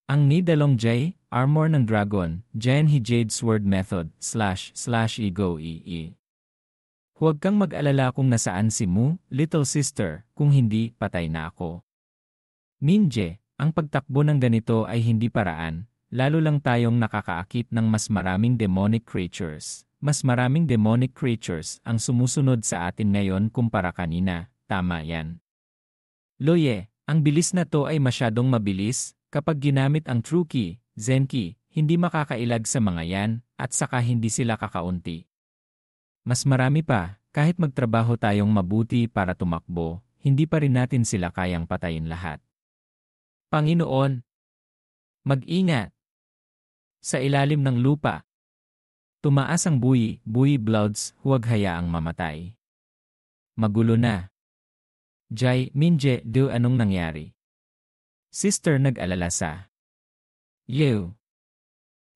Ang Nidalong J, Armor ng Dragon, Jen He Jade Sword Method, / Ego EE. Huwag kang mag-alala kung nasaan si Mu, little sister, kung hindi, patay na ako. Minje, ang pagtakbo ng ganito ay hindi paraan, lalo lang tayong nakakaakit ng mas maraming demonic creatures. Mas maraming demonic creatures ang sumusunod sa atin ngayon kumpara kanina, tama yan. Loye, ang bilis na to ay masyadong mabilis, kapag ginamit ang True Key, Zen Key, hindi makakailag sa mga yan, at saka hindi sila kakaunti. Mas marami pa, kahit magtrabaho tayong mabuti para tumakbo, hindi pa rin natin sila kayang patayin lahat. Panginoon, mag-ingat! Sa ilalim ng lupa, tumaas ang buyi bloods, huwag hayaang mamatay. Magulo na. Jai, Minje, do anong nangyari? Sister nag-alala sa. Yew.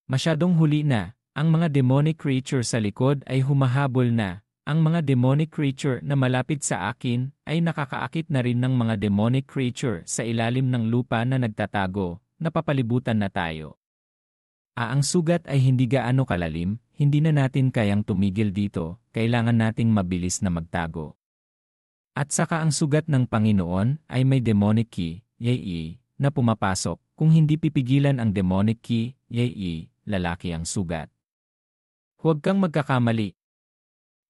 Masyadong huli na, ang mga demonic creature sa likod ay humahabol na. Ang mga demonic creature na malapit sa akin ay nakakaakit na rin ng mga demonic creature sa ilalim ng lupa na nagtatago, napapalibutan na tayo. Ang sugat ay hindi gaano kalalim, hindi na natin kayang tumigil dito, kailangan nating mabilis na magtago. At saka ang sugat ng Panginoon ay may demonic key, yay, na pumapasok, kung hindi pipigilan ang demonic key, yay, lalaki ang sugat. Huwag kang magkakamali.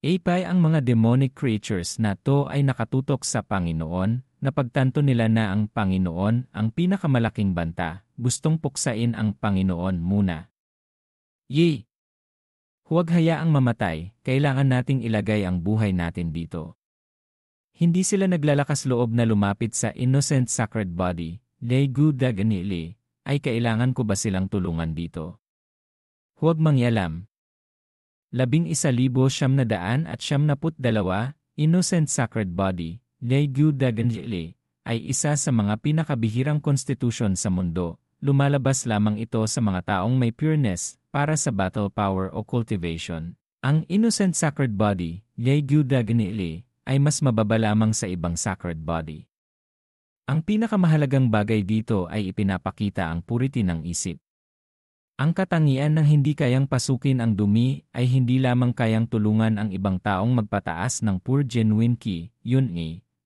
Ipay ang mga demonic creatures na to ay nakatutok sa Panginoon, napagtanto nila na ang Panginoon ang pinakamalaking banta, gustong puksain ang Panginoon muna. Yee! Huwag hayaang mamatay, kailangan nating ilagay ang buhay natin dito. Hindi sila naglalakas loob na lumapit sa innocent sacred body, Lei Gu Daganili, ay kailangan ko ba silang tulungan dito? Huwag mangyalam. 11,972, innocent sacred body, Lei Gu Daganili, ay isa sa mga pinakabihirang konstitusyon sa mundo. Lumalabas lamang ito sa mga taong may pureness para sa battle power o cultivation. Ang innocent sacred body, Lei Gu Daganili, ay mas mababa lamang sa ibang sacred body. Ang pinakamahalagang bagay dito ay ipinapakita ang purity ng isip. Ang katangian ng hindi kayang pasukin ang dumi ay hindi lamang kayang tulungan ang ibang taong magpataas ng pure genuine key, yun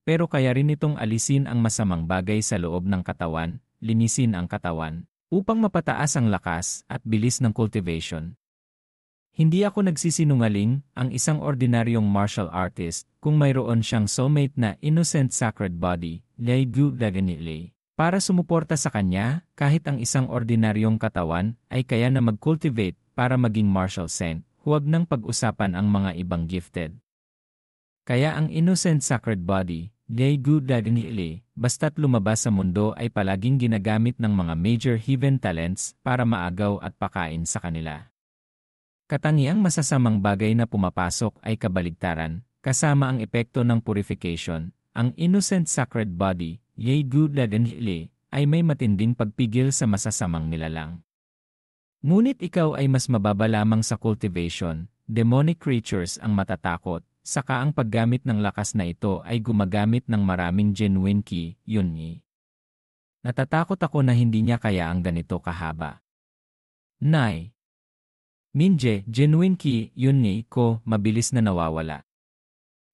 pero kaya rin itong alisin ang masamang bagay sa loob ng katawan, linisin ang katawan, upang mapataas ang lakas at bilis ng cultivation. Hindi ako nagsisinungaling, ang isang ordinaryong martial artist, kung mayroon siyang soulmate na innocent sacred body, Lei Gu Daganili, para sumuporta sa kanya, kahit ang isang ordinaryong katawan ay kaya na mag-cultivate para maging martial saint, huwag nang pag-usapan ang mga ibang gifted. Kaya ang innocent sacred body, Lei Gu Daganili, basta't lumabas sa mundo ay palaging ginagamit ng mga major heathen talents para maagaw at pakain sa kanila. Katangiang masasamang bagay na pumapasok ay kabaligtaran, kasama ang epekto ng purification. Ang innocent sacred body, Lei Gu Daganili, ay may matinding pagpigil sa masasamang nilalang. Ngunit ikaw ay mas mababa lamang sa cultivation, demonic creatures ang matatakot, saka ang paggamit ng lakas na ito ay gumagamit ng maraming genuine key, yun Natatakot ako na hindi niya kaya ang ganito kahaba. Nay. Minje, genuine key, yun ko, mabilis na nawawala.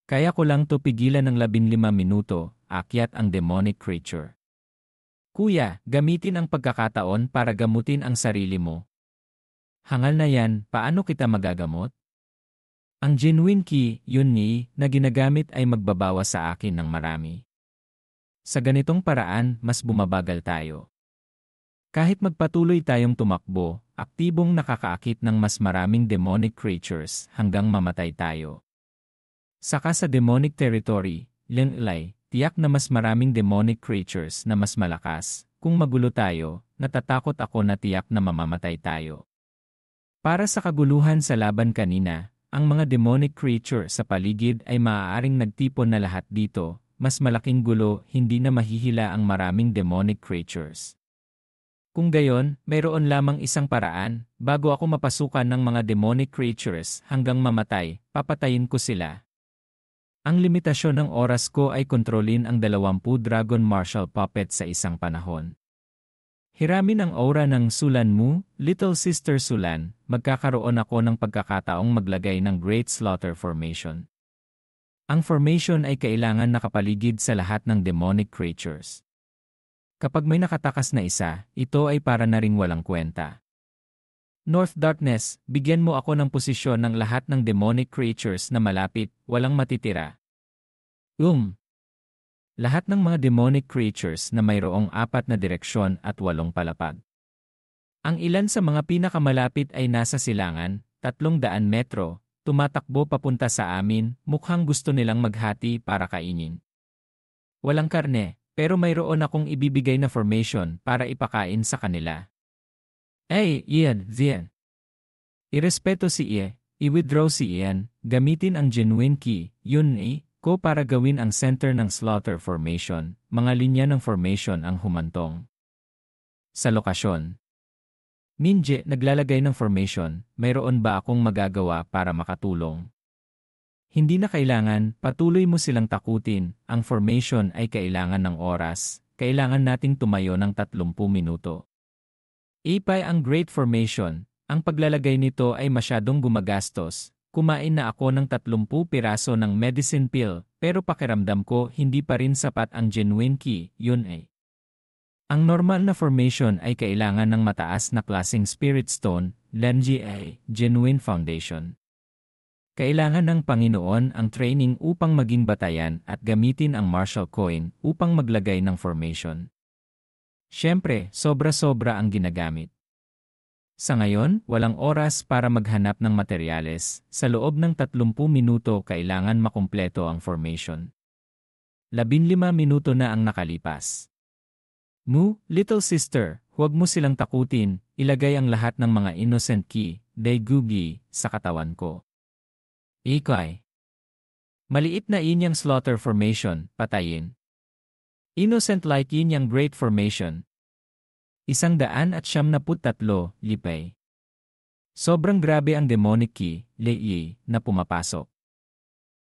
Kaya ko lang to pigilan ng 15 minuto, akyat ang demonic creature. Kuya, gamitin ang pagkakataon para gamutin ang sarili mo. Hangal na yan, paano kita magagamot? Ang genuine key, yun na ginagamit ay magbabawas sa akin ng marami. Sa ganitong paraan, mas bumabagal tayo. Kahit magpatuloy tayong tumakbo, aktibong nakakaakit ng mas maraming demonic creatures hanggang mamatay tayo. Saka sa demonic territory, Lenglay, tiyak na mas maraming demonic creatures na mas malakas. Kung magulo tayo, natatakot ako na tiyak na mamamatay tayo. Para sa kaguluhan sa laban kanina, ang mga demonic creature sa paligid ay maaaring nagtipon na lahat dito, mas malaking gulo, hindi na mahihila ang maraming demonic creatures. Kung gayon, mayroon lamang isang paraan, bago ako mapasukan ng mga demonic creatures hanggang mamatay, papatayin ko sila. Ang limitasyon ng oras ko ay kontrolin ang 20 dragon martial puppet sa isang panahon. Hiramin ang aura ng Sulan mo, Little Sister Sulan, magkakaroon ako ng pagkakataong maglagay ng Great Slaughter Formation. Ang formation ay kailangan nakapaligid sa lahat ng demonic creatures. Kapag may nakatakas na isa, ito ay para na ring walang kwenta. North Darkness, bigyan mo ako ng posisyon ng lahat ng demonic creatures na malapit, walang matitira. Lahat ng mga demonic creatures na mayroong 4 na direksyon at 8 palapag. Ang ilan sa mga pinakamalapit ay nasa silangan, 300 metro, tumatakbo papunta sa amin, mukhang gusto nilang maghati para kainin. Walang karne, pero mayroon akong ibibigay na formation para ipakain sa kanila. Ian, Zian. Irespeto si Ie, i-withdraw si Ian, gamitin ang genuine key, yun ko para gawin ang center ng slaughter formation, mga linya ng formation ang humantong. Sa lokasyon. Minje, naglalagay ng formation, mayroon ba akong magagawa para makatulong? Hindi na kailangan, patuloy mo silang takutin, ang formation ay kailangan ng oras, kailangan nating tumayo ng 30 minuto. Ipay ang Great Formation, ang paglalagay nito ay masyadong gumagastos. Kumain na ako ng 30 piraso ng medicine pill, pero pakiramdam ko hindi pa rin sapat ang genuine key, yun ay. Ang normal na formation ay kailangan ng mataas na klaseng spirit stone, LNGA, genuine foundation. Kailangan ng Panginoon ang training upang maging batayan at gamitin ang martial coin upang maglagay ng formation. Siyempre, sobra-sobra ang ginagamit. Sa ngayon, walang oras para maghanap ng materyales. Sa loob ng 30 minuto kailangan makumpleto ang formation. 15 minuto na ang nakalipas. Little sister, huwag mo silang takutin, ilagay ang lahat ng mga innocent key, Daigugi, sa katawan ko. Ikay. Maliit na inyang slaughter formation, patayin. Innocent like inyang great formation. 173, lipay. Sobrang grabe ang demonic key, Lei, na pumapasok.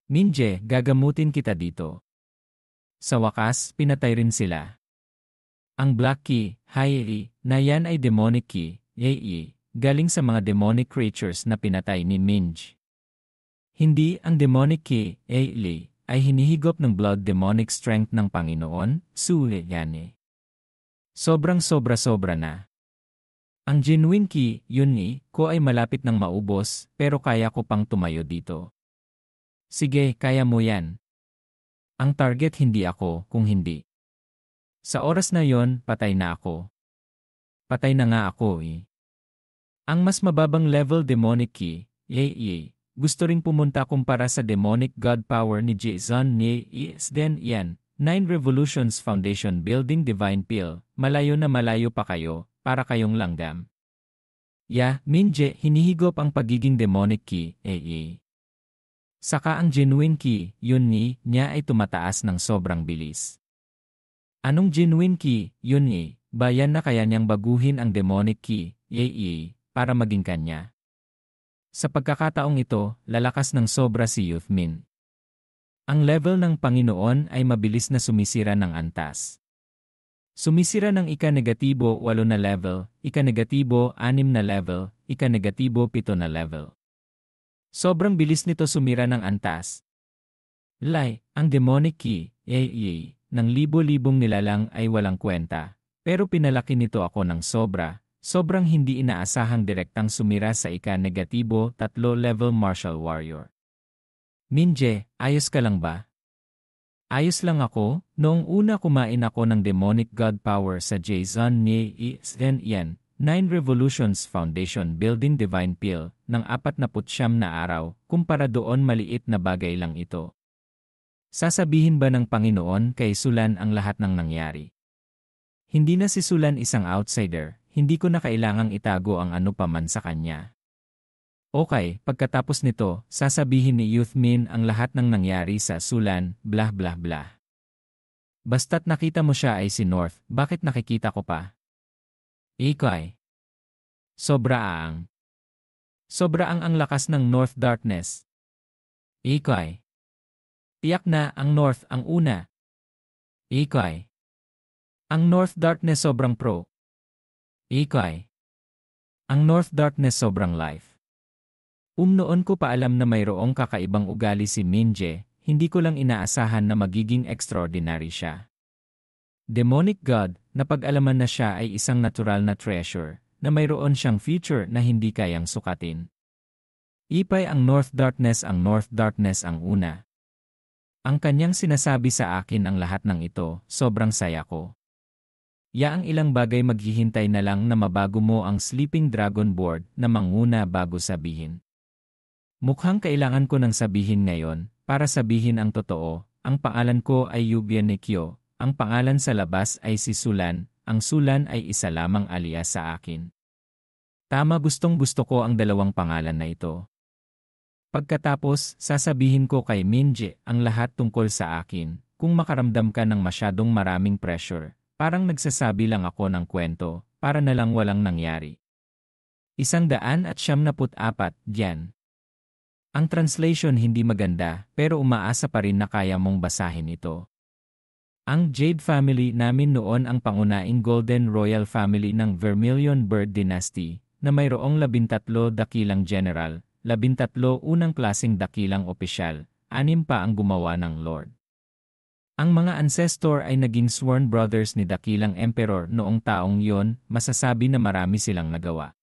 Minje, gagamutin kita dito. Sa wakas, pinatay rin sila. Ang black key, Haili, na yan ay demonic key, Lei, galing sa mga demonic creatures na pinatay ni Minj. Hindi ang demonic key, Aili, ay hinihigop ng blood demonic strength ng Panginoon, Sule Yane. Sobrang sobra-sobra na. Ang genuine key, yun ko ay malapit ng maubos, pero kaya ko pang tumayo dito. Sige, kaya mo yan. Ang target hindi ako, kung hindi. Sa oras na yon, patay na ako. Patay na nga ako Ang mas mababang level demonic key, gusto ring pumunta kumpara sa demonic god power ni Jason ni Isden yan. 9 Revolutions Foundation Building Divine Pill, malayo na malayo pa kayo, para kayong langgam. Minje, hinihigop ang pagiging demonic key, Saka ang genuine key, yun niya ay tumataas ng sobrang bilis. Anong genuine key, yun bayan na kaya niyang baguhin ang demonic key, para maging kanya. Sa pagkakataong ito, lalakas ng sobra si Youthmin. Ang level ng Panginoon ay mabilis na sumisira ng antas. Sumisira ng ika-negatibo 8 na level, ika-negatibo 6 na level, ika-negatibo 7 na level. Sobrang bilis nito sumira ng antas. Ang demonic key, ng libo-libong nilalang ay walang kwenta, pero pinalaki nito ako ng sobrang hindi inaasahang direktang sumira sa ika-negatibo 3 level martial warrior. Minje, ayos ka lang ba? Ayos lang ako, noong una kumain ako ng demonic god power sa Jason ni Isden yan, 9 Revolutions Foundation Building Divine Pill, ng 49 na araw, kumpara doon maliit na bagay lang ito. Sasabihin ba ng Panginoon kay Sulan ang lahat ng nangyari? Hindi na si Sulan isang outsider, hindi ko na kailangang itago ang ano paman sa kanya. Okay, pagkatapos nito, sasabihin ni Youthmin ang lahat ng nangyari sa Sulan, blah blah blah. Basta't nakita mo siya ay si North, bakit nakikita ko pa? Ikay. Sobraang ang lakas ng North Darkness. Ikay. Tiyak na ang North ang una. Ikay. Ang North Darkness sobrang pro. Ikay. Ang North Darkness sobrang life. Noon ko pa alam na mayroong kakaibang ugali si Minje, hindi ko lang inaasahan na magiging extraordinary siya. Demonic God, napag-alaman na siya ay isang natural na treasure, na mayroon siyang future na hindi kayang sukatin. Ipay ang North Darkness ang una. Ang kanyang sinasabi sa akin ang lahat ng ito, sobrang saya ko. Yaang ilang bagay maghihintay na lang na mabago mo ang Sleeping Dragon board na manguna bago sabihin. Mukhang kailangan ko nang sabihin ngayon, para sabihin ang totoo, ang pangalan ko ay Yubien Nikyo, ang pangalan sa labas ay si Sulan, ang Sulan ay isa lamang alias sa akin. Tama, gustong-gusto ko ang dalawang pangalan na ito. Pagkatapos, sasabihin ko kay Minje ang lahat tungkol sa akin, kung makaramdam ka ng masyadong maraming pressure, parang nagsasabi lang ako ng kwento, para na lang walang nangyari. 174, diyan. Ang translation hindi maganda, pero umaasa pa rin na kaya mong basahin ito. Ang Jade family namin noon ang pangunaing Golden Royal family ng Vermilion Bird Dynasty, na mayroong 13 dakilang general, 13 unang klaseng dakilang opisyal, 6 pa ang gumawa ng Lord. Ang mga ancestor ay naging sworn brothers ni dakilang emperor noong taong yon, masasabi na marami silang nagawa.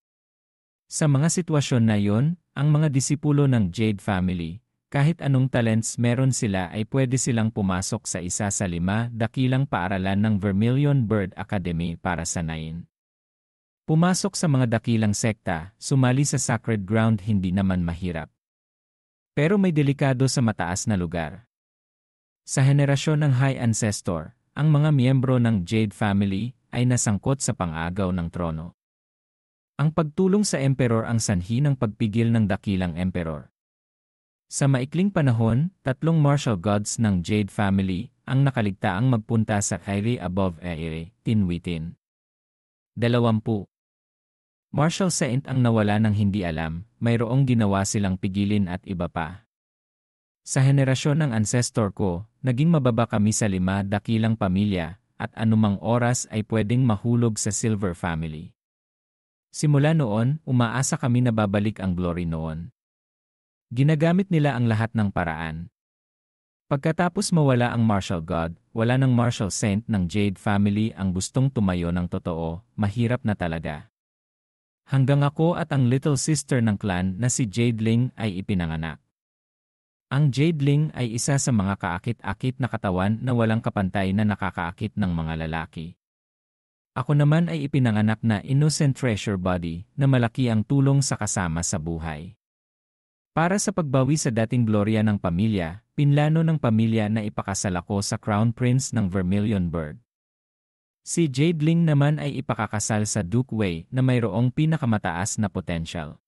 Sa mga sitwasyon na yon, ang mga disipulo ng Jade family, kahit anong talents meron sila ay pwede silang pumasok sa isa sa 5 dakilang paaralan ng Vermilion Bird Academy para sanayin. Pumasok sa mga dakilang sekta, sumali sa sacred ground hindi naman mahirap. Pero may delikado sa mataas na lugar. Sa henerasyon ng High Ancestor, ang mga miyembro ng Jade family ay nasangkot sa pang-agaw ng trono. Ang pagtulong sa emperor ang sanhi ng pagpigil ng dakilang emperor. Sa maikling panahon, 3 martial gods ng Jade family ang nakaligtaang magpunta sa Kairi above Aire, Tinwitin. 20. Martial Saint ang nawala ng hindi alam, mayroong ginawa silang pigilin at iba pa. Sa henerasyon ng ancestor ko, naging mababa kami sa 5 dakilang pamilya, at anumang oras ay pwedeng mahulog sa Silver family. Simula noon, umaasa kami na babalik ang glory noon. Ginagamit nila ang lahat ng paraan. Pagkatapos mawala ang martial god, wala ng martial saint ng Jade family ang gustong tumayo ng totoo, mahirap na talaga. Hanggang ako at ang little sister ng clan na si Jadeling ay ipinanganak. Ang Jadeling ay isa sa mga kaakit-akit na katawan na walang kapantay na nakakaakit ng mga lalaki. Ako naman ay ipinanganak na innocent treasure body na malaki ang tulong sa kasama sa buhay. Para sa pagbawi sa dating glorya ng pamilya, pinlano ng pamilya na ipakasal ako sa Crown Prince ng Vermilion Bird. Si Jadeling naman ay ipakakasal sa Duke Wei na mayroong pinakamataas na potential.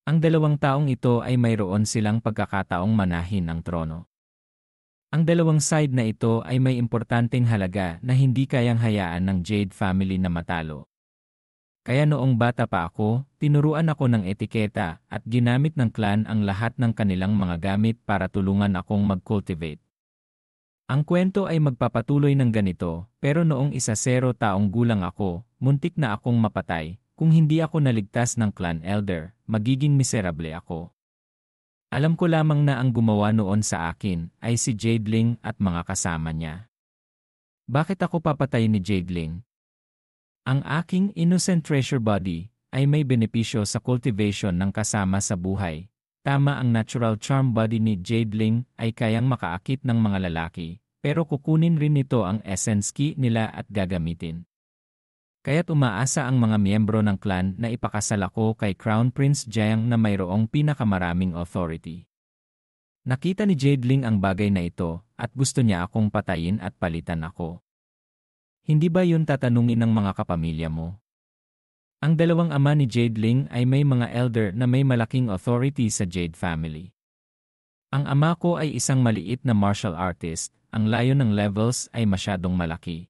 Ang 2 taong ito ay mayroon silang pagkakataong manahin ang trono. Ang 2 side na ito ay may importanteng halaga na hindi kayang hayaan ng Jade family na matalo. Kaya noong bata pa ako, tinuruan ako ng etiketa at ginamit ng clan ang lahat ng kanilang mga gamit para tulungan akong mag-cultivate. Ang kwento ay magpapatuloy ng ganito, pero noong 10 taong gulang ako, muntik na akong mapatay, kung hindi ako naligtas ng clan elder, magiging miserable ako. Alam ko lamang na ang gumawa noon sa akin ay si Jadeling at mga kasama niya. Bakit ako papatay ni Jadeling? Ang aking innocent treasure body ay may benepisyo sa cultivation ng kasama sa buhay. Tama, ang natural charm body ni Jadeling ay kayang makaakit ng mga lalaki, pero kukunin rin nito ang essence key nila at gagamitin. Kaya't umaasa ang mga miyembro ng clan na ipakasal ako kay Crown Prince Jiang na mayroong pinakamaraming authority. Nakita ni Jadeling ang bagay na ito at gusto niya akong patayin at palitan ako. Hindi ba yun tatanungin ng mga kapamilya mo? Ang 2 ama ni Jadeling ay may mga elder na may malaking authority sa Jade family. Ang ama ko ay isang maliit na martial artist, ang layo ng levels ay masyadong malaki.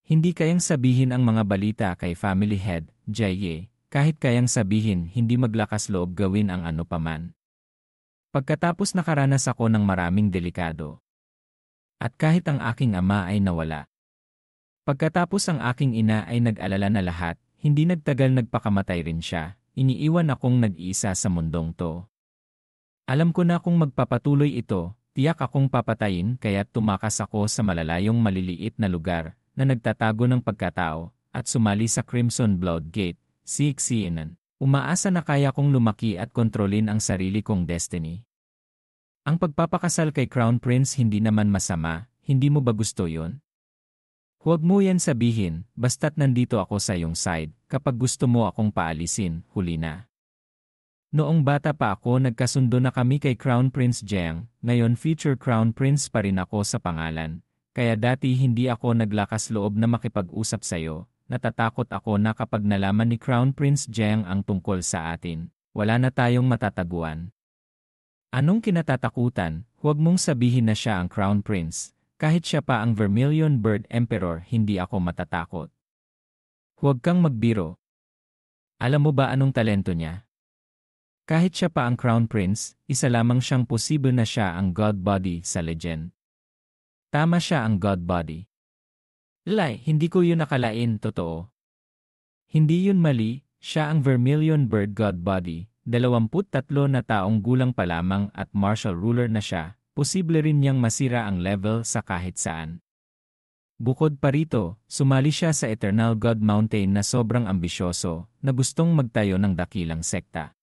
Hindi kayang sabihin ang mga balita kay family head, Jaye, kahit kayang sabihin hindi maglakas loob gawin ang ano paman. Pagkatapos nakaranas ako ng maraming delikado. At kahit ang aking ama ay nawala. Pagkatapos ang aking ina ay nag-alala na lahat, hindi nagtagal nagpakamatay rin siya, iniiwan akong nag-iisa sa mundong to. Alam ko na kung magpapatuloy ito, tiyak akong papatayin kaya't tumakas ako sa malalayong maliliit na lugar na nagtatago ng pagkatao at sumali sa Crimson Blood Gate, CXCN. Umaasa na kaya kong lumaki at kontrolin ang sarili kong destiny. Ang pagpapakasal kay Crown Prince hindi naman masama, hindi mo ba gusto yon? Huwag mo yan sabihin, basta't nandito ako sa iyong side, kapag gusto mo akong paalisin, huli na. Noong bata pa ako nagkasundo na kami kay Crown Prince Jiang, ngayon future Crown Prince pa rin ako sa pangalan, kaya dati hindi ako naglakas loob na makipag-usap sa'yo, natatakot ako na kapag nalaman ni Crown Prince Jiang ang tungkol sa atin, wala na tayong matataguan. Anong kinatatakutan, huwag mong sabihin na siya ang Crown Prince, kahit siya pa ang Vermilion Bird Emperor hindi ako matatakot. Huwag kang magbiro. Alam mo ba anong talento niya? Kahit siya pa ang Crown Prince, isa lamang siyang posible na siya ang God Body sa legend. Tama siya ang God Body. Hindi ko yun nakalain, totoo. Hindi yun mali, siya ang Vermilion Bird God Body, 23 na taong gulang pa lamang at martial ruler na siya, posible rin niyang masira ang level sa kahit saan. Bukod pa rito, sumali siya sa Eternal God Mountain na sobrang ambisyoso, na gustong magtayo ng dakilang sekta.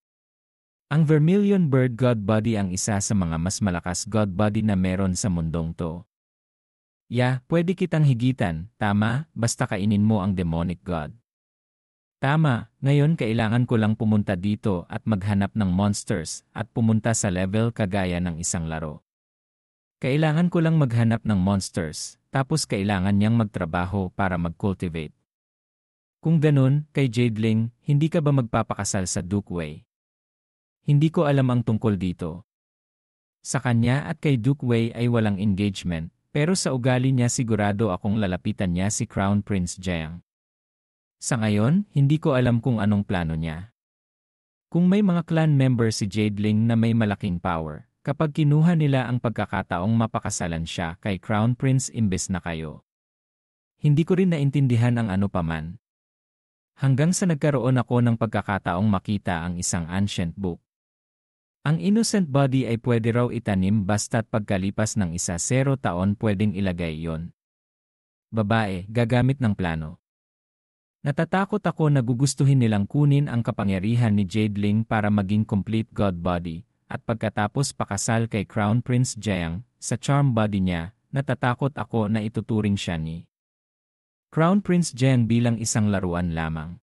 Ang Vermilion Bird God Body ang isa sa mga mas malakas God Body na meron sa mundong to. Pwede kitang higitan, tama, basta kainin mo ang demonic God. Tama, ngayon kailangan ko lang pumunta dito at maghanap ng monsters at pumunta sa level kagaya ng isang laro. Kailangan ko lang maghanap ng monsters, tapos kailangan niyang magtrabaho para mag-cultivate. Kung ganun, kay Jadeling, hindi ka ba magpapakasal sa Duke Wei? Hindi ko alam ang tungkol dito. Sa kanya at kay Duke Wei ay walang engagement, pero sa ugali niya sigurado akong lalapitan niya si Crown Prince Jiang. Sa ngayon, hindi ko alam kung anong plano niya. Kung may mga clan member si Jadeling na may malaking power, kapag kinuha nila ang pagkakataong mapakasalan siya kay Crown Prince imbes na kayo. Hindi ko rin naintindihan ang ano paman. Hanggang sa nagkaroon ako ng pagkakataong makita ang isang ancient book. Ang innocent body ay pwede raw itanim basta't pagkalipas ng 10 taon pwedeng ilagay yon. Babae, gagamit ng plano. Natatakot ako na gugustuhin nilang kunin ang kapangyarihan ni Jadeling para maging complete God body, at pagkatapos pakasal kay Crown Prince Jiang, sa charm body niya, natatakot ako na ituturing siya ni Crown Prince Jiang bilang isang laruan lamang.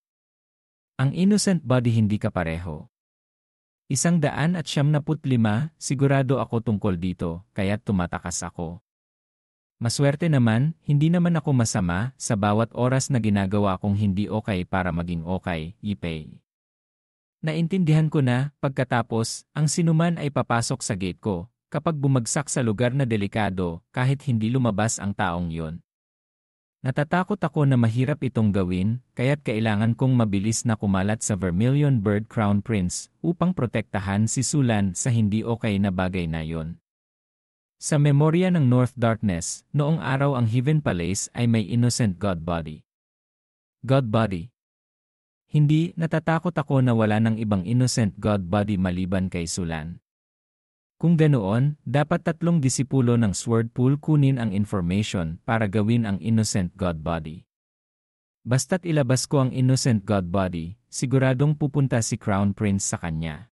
Ang innocent body hindi kapareho. 175, sigurado ako tungkol dito, kaya't tumatakas ako. Maswerte naman, hindi naman ako masama sa bawat oras na ginagawa kong hindi okay para maging okay, Yipei. Naintindihan ko na, pagkatapos, ang sinuman ay papasok sa gate ko, kapag bumagsak sa lugar na delikado, kahit hindi lumabas ang taong yon. Natatakot ako na mahirap itong gawin, kaya't kailangan kong mabilis na kumalat sa Vermilion Bird Crown Prince upang protektahan si Sulan sa hindi okay na bagay na yon. Sa memorya ng North Darkness, noong araw ang Heaven Palace ay may innocent God Body. God Body. Hindi, natatakot ako na wala ng ibang innocent God Body maliban kay Sulan. Kung ganoon, dapat 3 disipulo ng Sword Pool kunin ang information para gawin ang innocent God Body. Basta't ilabas ko ang innocent God Body, siguradong pupunta si Crown Prince sa kanya.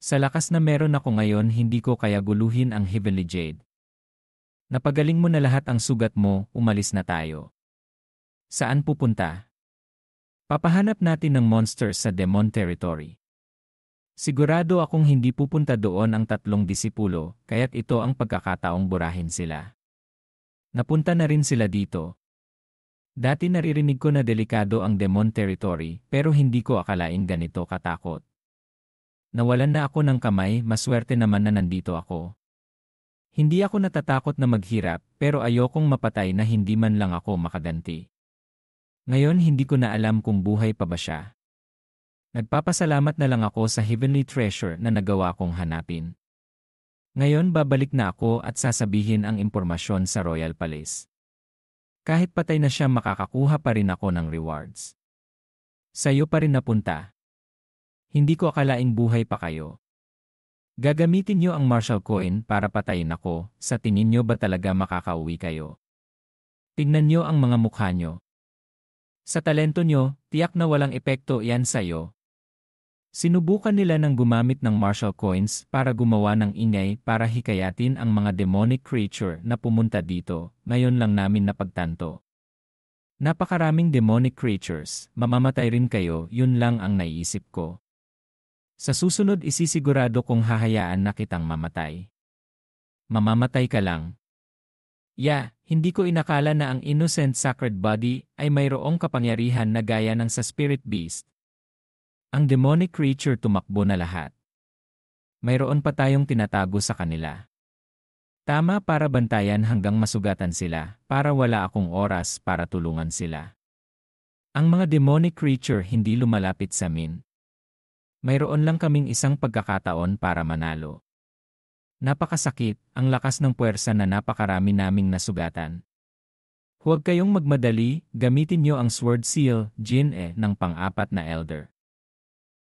Sa lakas na meron ako ngayon hindi ko kaya guluhin ang Heavenly Jade. Napagaling mo na lahat ang sugat mo, umalis na tayo. Saan pupunta? Papahanap natin ng monsters sa Demon Territory. Sigurado akong hindi pupunta doon ang 3 disipulo, kaya't ito ang pagkakataong burahin sila. Napunta na rin sila dito. Dati naririnig ko na delikado ang Demon Territory, pero hindi ko akalain ganito katakot. Nawalan na ako ng kamay, maswerte naman na nandito ako. Hindi ako natatakot na maghirap, pero ayokong mapatay na hindi man lang ako makaganti. Ngayon hindi ko na alam kung buhay pa ba siya. Nagpapasalamat na lang ako sa Heavenly Treasure na nagawa kong hanapin. Ngayon babalik na ako at sasabihin ang impormasyon sa Royal Palace. Kahit patay na siya makakakuha pa rin ako ng rewards. Sa'yo pa rin napunta. Hindi ko akalaing buhay pa kayo. Gagamitin niyo ang Marshall Coin para patayin ako, sa tingin niyo ba talaga makakauwi kayo? Tingnan niyo ang mga mukha niyo. Sa talento niyo, tiyak na walang epekto yan sa'yo. Sinubukan nila ng gumamit ng Marshall Coins para gumawa ng ingay para hikayatin ang mga demonic creature na pumunta dito, ngayon lang namin napagtanto. Napakaraming demonic creatures, mamamatay rin kayo, yun lang ang naiisip ko. Sa susunod isisigurado kong hahayaan na kitang mamatay. Mamamatay ka lang. Hindi ko inakala na ang innocent sacred body ay mayroong kapangyarihan na gaya ng sa spirit beast. Ang demonic creature tumakbo na lahat. Mayroon pa tayong tinatago sa kanila. Tama para bantayan hanggang masugatan sila, para wala akong oras para tulungan sila. Ang mga demonic creature hindi lumalapit sa amin. Mayroon lang kaming isang pagkakataon para manalo. Napakasakit, ang lakas ng puwersa na napakarami naming nasugatan. Huwag kayong magmadali, gamitin niyo ang Sword Seal, Jin ng pang-apat na Elder.